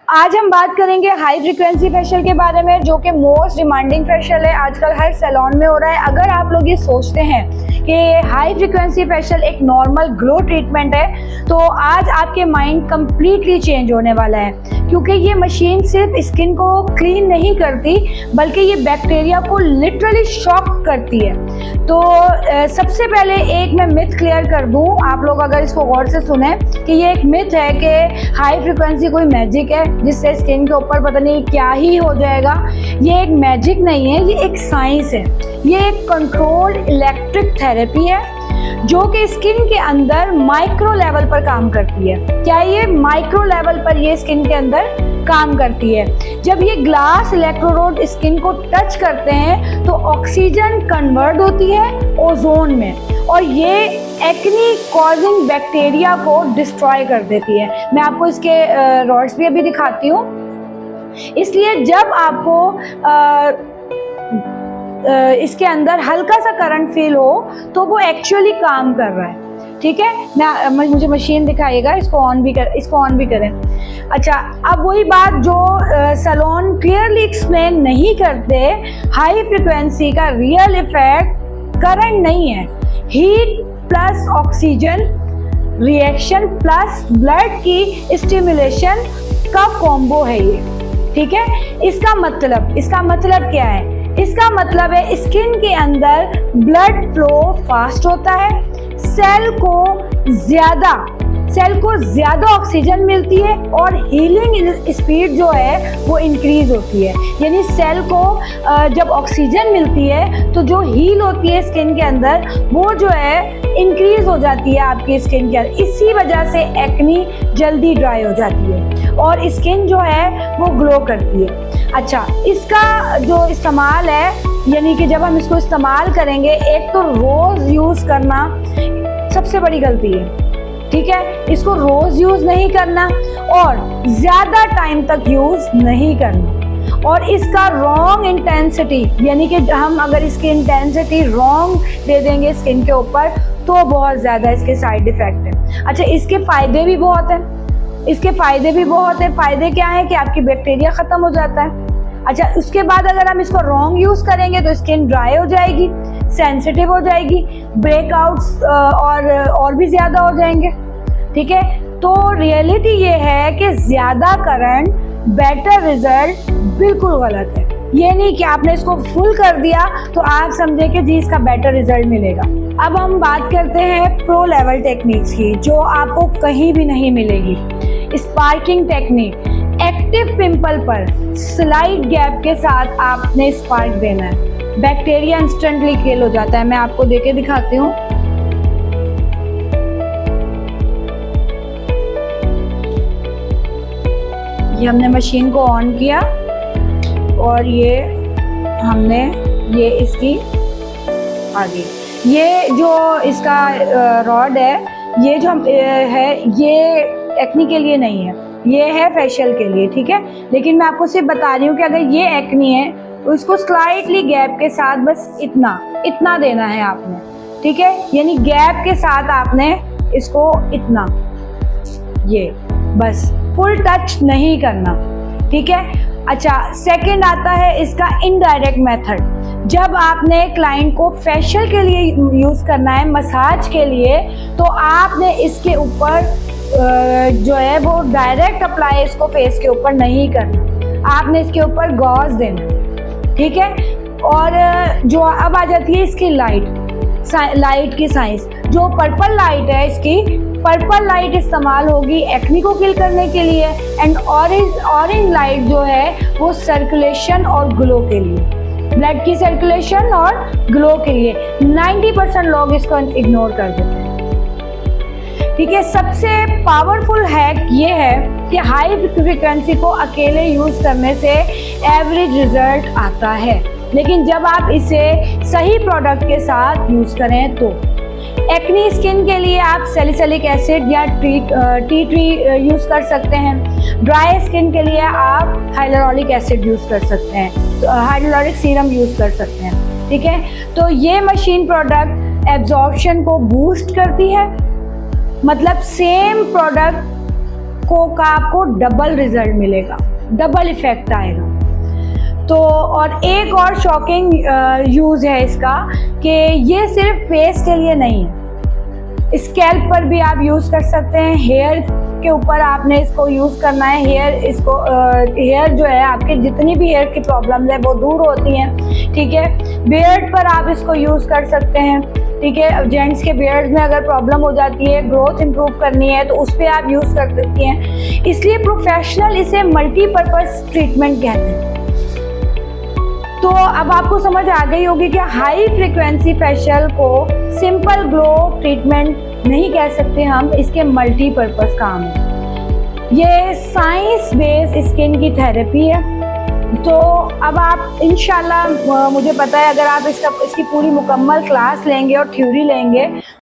आज हम बात करेंगे हाई फ्रीक्वेंसी फेशियल के बारे में, जो कि मोस्ट डिमांडिंग फेशियल है, आजकल हर सैलून में हो रहा है। अगर आप लोग ये सोचते हैं कि हाई फ्रीक्वेंसी फेशियल एक नॉर्मल ग्लो ट्रीटमेंट है, तो आज आपके माइंड कंप्लीटली चेंज होने वाला है, क्योंकि ये मशीन सिर्फ स्किन को क्लीन नहीं करती, बल्कि ये बैक्टीरिया को लिटरली शॉक करती है। तो सबसे पहले एक मैं मिथ क्लियर कर दूं, आप लोग अगर इसको गौर से सुने, कि ये एक मिथ है कि हाई फ्रीक्वेंसी कोई मैजिक है जिससे स्किन के ऊपर पता नहीं क्या ही हो जाएगा। ये एक मैजिक नहीं है, ये एक साइंस है। ये एक कंट्रोल्ड इलेक्ट्रिक थेरेपी है जो कि स्किन के अंदर माइक्रो लेवल पर काम करती है। क्या ये माइक्रो लेवल पर ये स्किन के अंदर काम करती है? जब ये ग्लास इलेक्ट्रोड स्किन को टच करते हैं तो ऑक्सीजन कन्वर्ट होती है ओजोन में, और ये एक्नी कॉजिंग बैक्टीरिया को डिस्ट्रॉय कर देती है। मैं आपको इसके रॉड्स भी अभी दिखाती हूँ। इसलिए जब आपको इसके अंदर हल्का सा करंट फील हो तो वो एक्चुअली काम कर रहा है। ठीक है, मुझे मशीन दिखाइएगा, इसको ऑन भी करें। अच्छा, अब वही बात जो सैलून क्लियरली एक्सप्लेन नहीं करते, हाई फ्रिक्वेंसी का रियल इफेक्ट करंट नहीं है, heat plus oxygen reaction plus blood की स्टिमुलेशन का कॉम्बो है ये। ठीक है, इसका मतलब क्या है? इसका मतलब है स्किन के अंदर ब्लड फ्लो फास्ट होता है, सेल को ज्यादा ऑक्सीजन मिलती है, और हीलिंग स्पीड जो है वो इंक्रीज होती है। यानी सेल को जब ऑक्सीजन मिलती है तो जो हील होती है स्किन के अंदर, वो जो है इंक्रीज हो जाती है आपकी स्किन के अंदर। इसी वजह से एक्नी जल्दी ड्राई हो जाती है और स्किन जो है वो ग्लो करती है। अच्छा, इसका जो इस्तेमाल है, यानी कि जब हम इसको इस्तेमाल करेंगे, एक तो रोज यूज करना सबसे बड़ी गलती है। ठीक है, इसको रोज यूज नहीं करना और ज्यादा टाइम तक यूज नहीं करना, और इसका रॉन्ग इंटेंसिटी, यानी कि हम अगर इसकी इंटेंसिटी रॉन्ग दे देंगे स्किन के ऊपर तो बहुत ज्यादा इसके साइड इफेक्ट है। अच्छा, इसके फायदे भी बहुत हैं। फायदे क्या है कि आपकी बैक्टीरिया खत्म हो जाता है। अच्छा, उसके बाद अगर हम इसको रॉन्ग यूज करेंगे तो स्किन ड्राई हो जाएगी, सेंसिटिव हो जाएगी, ब्रेकआउट्स और भी ज्यादा हो जाएंगे। ठीक है, तो रियलिटी ये है कि ज्यादा करंट बेटर रिजल्ट बिल्कुल गलत है। ये नहीं कि आपने इसको फुल कर दिया तो आप समझे कि जी इसका बेटर रिजल्ट मिलेगा। अब हम बात करते हैं प्रो लेवल टेक्निक्स की, जो आपको कहीं भी नहीं मिलेगी। स्पार्किंग टेक्निक, एक्टिव पिंपल पर स्लाइड गैप के साथ आपने स्पार्क देना है, बैक्टीरिया इंस्टेंटली किल हो जाता है। मैं आपको देके दिखाती हूँ। ये हमने मशीन को ऑन किया और ये इसकी आगे, ये जो इसका रॉड है, ये जो है, ये एक्नी के लिए नहीं है, ये है फेशियल के लिए। ठीक है, लेकिन मैं आपको सिर्फ बता रही हूँ कि अगर ये एक्नी है तो इसको स्लाइटली गैप के साथ बस इतना देना है आपने। ठीक है, यानी गैप के साथ आपने इसको इतना, ये बस, फुल टच नहीं करना। ठीक है। अच्छा, सेकंड आता है इसका इनडायरेक्ट मेथड। जब आपने क्लाइंट को फेशियल के लिए यूज करना है, मसाज के लिए, तो आपने इसके ऊपर जो है वो डायरेक्ट अप्लाई इसको फेस के ऊपर नहीं करना, आपने इसके ऊपर गॉज देना। ठीक है, और जो अब आ जाती है इसकी लाइट की साइंस, जो पर्पल लाइट है, इसकी पर्पल लाइट इस्तेमाल होगी एक्नी को किल करने के लिए, एंड ऑरेंज लाइट जो है वो सर्कुलेशन और ग्लो के लिए, ब्लड की सर्कुलेशन और ग्लो के लिए। 90% लोग इसको इग्नोर कर देते हैं। ठीक है, सबसे पावरफुल हैक ये है कि हाई फ्रीक्वेंसी को अकेले यूज करने से एवरेज रिजल्ट आता है, लेकिन जब आप इसे सही प्रोडक्ट के साथ यूज करें तो एक्नी स्किन के लिए आप सैलिसिलिक एसिड या टी ट्री यूज कर सकते हैं। ड्राई स्किन के लिए आप हाइलुरोनिक एसिड यूज कर सकते हैं, हाइलुरोनिक सीरम यूज कर सकते हैं। ठीक है, तो ये मशीन प्रोडक्ट एब्जॉर्प्शन को बूस्ट करती है, मतलब सेम प्रोडक्ट को का आपको डबल रिजल्ट मिलेगा, डबल इफेक्ट आएगा। तो और एक और शॉकिंग यूज़ है इसका कि ये सिर्फ फेस के लिए नहीं है, स्कैल्प पर भी आप यूज़ कर सकते हैं। हेयर के ऊपर आपने इसको यूज़ करना है। हेयर जो है आपके जितनी भी हेयर की प्रॉब्लम्स है वो दूर होती हैं, ठीक है। बियर्ड पर आप इसको यूज़ कर सकते हैं, ठीक है। जेंट्स के बियर्ड में अगर प्रॉब्लम हो जाती है, ग्रोथ इंप्रूव करनी है, तो उस पर आप यूज़ कर सकती हैं। इसलिए प्रोफेशनल इसे मल्टीपर्पज़ ट्रीटमेंट कहते हैं। तो अब आपको समझ आ गई होगी कि हाई फ्रीक्वेंसी फेशियल को सिंपल ग्लो ट्रीटमेंट नहीं कह सकते हम, इसके मल्टीपर्पज़ काम है। ये साइंस बेस्ड स्किन की थेरेपी है। तो अब आप इंशाल्लाह, मुझे पता है अगर आप इसकी पूरी मुकम्मल क्लास लेंगे और थ्योरी लेंगे